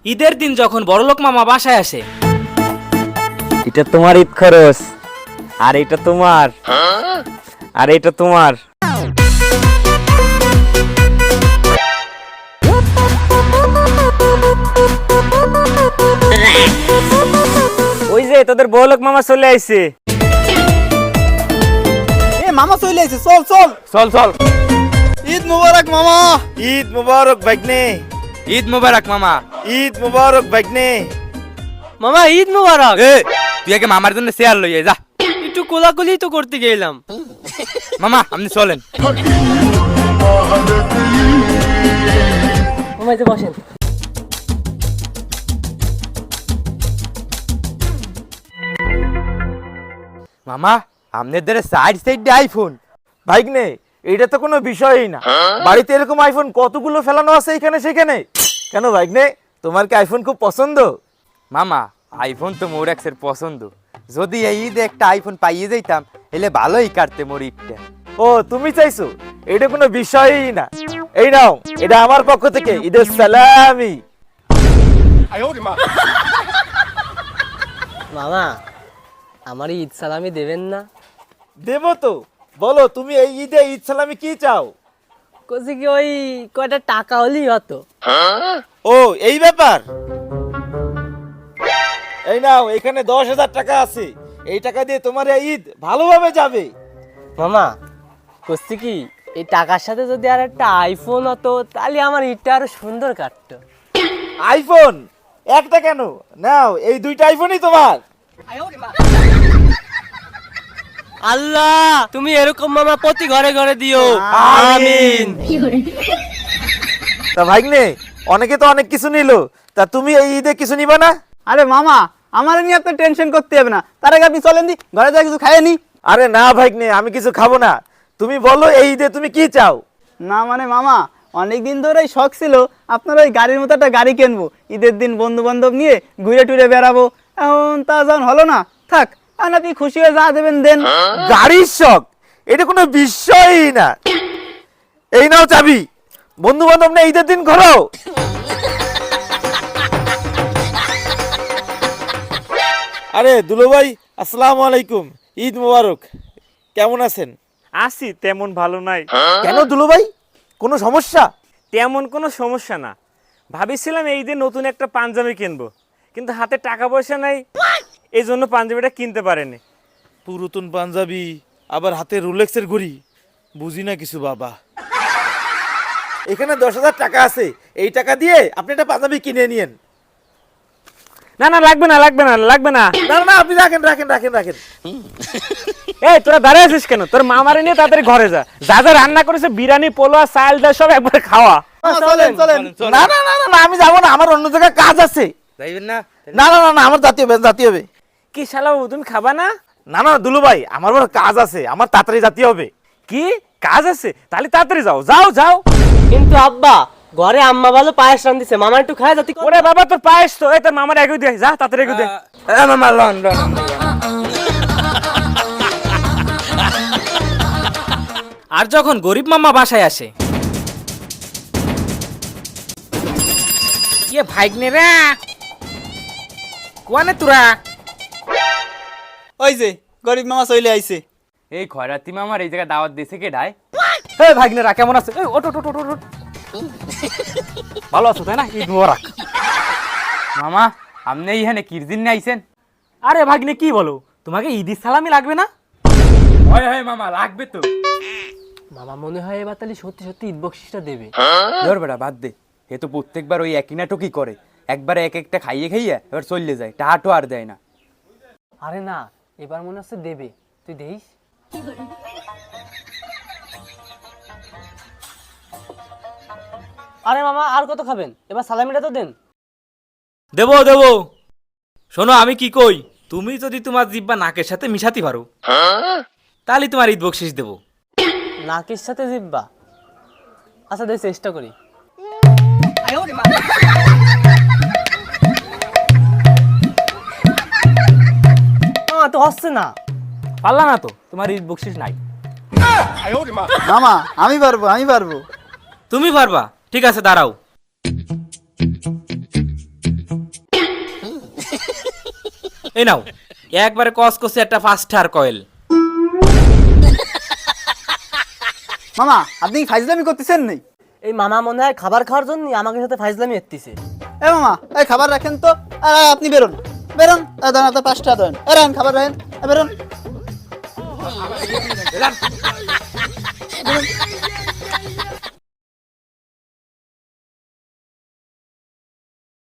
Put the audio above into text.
ঈদের দিন যখন বড়লোক মামা বাসায় আসে, এটা তোমার ঈদ খরচ, আর এটা তোমার, আর এটা তোমার। ওই যে তোদের বড়লোক মামা চলে আইছে। এ মামা চলে আইছে, চল চল চল চল। ঈদ মুবারক মামা। ঈদ মুবারক ভাগ্নে। ঈদ মোবারক মামা। ঈদ মুবারক ভাগ্নে। মামা ঈদ মুবারক। এ তুই আগে মামার জন্য শেয়ার লইয়ে যা। একটু কোলাকুলি তো করতে গেলাম। মামা আপনি চলেন। মামা এই যে বসেন। মামা আপনাদের সাইড সাইড আইফোন। ভাগ্নে, এটা তো কোনো বিষয়ই না। বাড়িতে এরকম আইফোন কতগুলো ফেলানো আছে এখানে সেখানে। কেন ভাগ্নে, তোমার কি আইফোন খুব পছন্দ? মামা আইফোন তো মোর এক্সের পছন্দ। যদি এই ঈদে একটা আইফোন পাইয়ে যাইতাম এলে ভালোই কাটতে মোর ঈদটা। ও তুমি চাইছো? এটা কোনো বিষয়ই না। এই নাও, এটা আমার পক্ষ থেকে ঈদের সালামি। মামা আমার ঈদ সালামি দেবেন না? দেবো তো। বলো তুমি এই ঈদে ঈদ সালামি কি চাও? কইছি কি ওই কয়টা টাকা হলেই হতো। ও এই ব্যাপার। এই নাও, এখানে 10,000 টাকা আছে। এই টাকা দিয়ে তোমার এই ঈদ ভালোভাবে যাবে। মামা কইছি কি এই টাকার সাথে যদি আর একটা আইফোন হতো তাহলে আমার ঈদটা আরো সুন্দর কাটতো। আইফোন একটা কেন, নাও এই দুইটা আইফোনই তোমার। আল্লাহ তুমি এরকম মামা প্রতি ঘরে ঘরে দিও, আমিন। তা ভাগ্নে, অনেকে তো অনেক কিছু নিল, তা তুমি এই ঈদে কিছু নিবা না? আরে মামা, আমার নিয়ে আপনি টেনশন করতে হবে না। তার আগে আপনি চলেন দি, ঘরে যা কিছু খাইয়ে নি। আরে না ভাগ্নে, আমি কিছু খাবো না। তুমি বলো এই ঈদে তুমি কি চাও? না মানে মামা, অনেকদিন ধরেই শখ ছিল আপনার ওই গাড়ির মতো একটা গাড়ি কিনবো, ঈদের দিন বন্ধু বান্ধব নিয়ে ঘুরে টুরে বেড়াবো। এখন তা যখন হলো না, থাক, আর আপনি খুশি হয়ে যা দেবেন দেন। গাড়ির শখ? এটা কোনো বিষয়ই না। এই নাও চাবি, বন্ধু বান্ধব না ঈদের দিন ঘোরো। আরে দুলো ভাই, আসসালামু আলাইকুম, ঈদ মোবারক। কেমন আছেন? আছি, তেমন ভালো নাই। কেন দুলো ভাই, কোনো সমস্যা? তেমন কোনো সমস্যা না। ভাবিছিলাম এই দিন নতুন একটা পাঞ্জাবি কিনবো, কিন্তু হাতে টাকা পয়সা নাই, এই জন্য পাঞ্জাবিটা কিনতে পারেনি। পুরাতন পাঞ্জাবি, আবার হাতে রোলেক্সের ঘড়ি, বুঝি না কিছু বাবা। এখানে 10,000 টাকা আছে, এই টাকা দিয়ে আপনি একটা পাঞ্জাবি কিনে নিয়েন। না না, লাগবে না লাগবে না লাগবে না। না না, আপনি রাখেন রাখেন রাখেন রাখেন। এই তোরা দাঁড়িয়ে আছিস কেন? তোর মামারে নিয়ে তাড়াতাড়ি ঘরে যা। যা যা রান্না করেছে বিরিয়ানি, পোলোয়া, চাল ডাল সব একবার খাওয়া। চলেন চলেন। না না না না না, আমি যাবো না, আমার অন্য জায়গায় কাজ আছে। যাইবেন না? না না না না, আমার জাতি হবে জাতি হবে। কি শালা বাবু, তুমি খাবা না? না না দুলু ভাই, আমার বড় কাজ আছে, আমার তাড়াতাড়ি জাতি হবে। কি কাজ আছে? তাহলে তাড়াতাড়ি যাও যাও যাও। কিন্তু আব্বা ঘরে আম্মা ভালো পায়েস রান্ধিছে, মামা একটু খায় যাতে। ওরে বাবা, তোর পায়েস তো এই তোর মামার এগো দে, যা তাড়াতাড়ি এগো দে। মামা লন লন। আর যখন গরিব মামা বাসায় আসে, ইয়ে ভাইগনে রে, কোয়ানে তোরা? ওই যে গরিব মামা চলে আইছে। এই খয়রাতি মামার এই জায়গায় দাওয়াত দিয়েছে কে ডাই? হে ভাগ্নেরা কেমন আছে? এই ওট ওট ওট ওট ওট। ভালো আছো তাই না? ঈদ মোবারক। মামা আপনি এইখানে কিরদিন নিয়ে আইছেন? আরে ভাগ্নে কি বলো, তোমাকে ঈদের সালামি লাগবে না? হয় হয় মামা, লাগবে তো। মামা মনে হয় এবার তাহলে সত্যি সত্যি ঈদ বকশিসটা দেবে। ধর বেটা বাদ দে, এ তো প্রত্যেকবার ওই একই নাটকই করে। একবার এক একটা খাইয়ে খাইয়ে এবার চলে যায়, টাহাটো আর দেয় না। আরে না, এবার মনে হচ্ছে দেবে, তুই দেখিস। আরে মামা আর কত খাবেন? এবার সালামিটা তো দেন। দেবো দেবো। শোনো আমি কি কই, তুমি যদি তোমার জিব্বা নাকের সাথে মিশাতে পারো তাহলে তোমার ঈদ বকশিস দেবো। নাকের সাথে জিব্বা? আচ্ছা দেখ চেষ্টা করি। তো হচ্ছে না। পারলা না তো, তোমার ঈদ বকশিস নাই। মামা আমি পারবো আমি পারবো। তুমি পারবা? ঠিক আছে দাঁড়াও। এই নাও একবারে কস কষে একটা ফাস্টার কয়েল। মামা আপনি কি ফাইজলামি করতেছেন নেই? এই মামা মনে হয় খাবার খাওয়ার জন্য আমাকে সাথে ফাইজলামি এত্তিছে। এ মামা এই খাবার রাখেন তো। আপনি বেরোন বেরোন, দাঁড়ান আপনার 5 টাকা দেন। রাখেন খাবার রাখেন, বেরোন।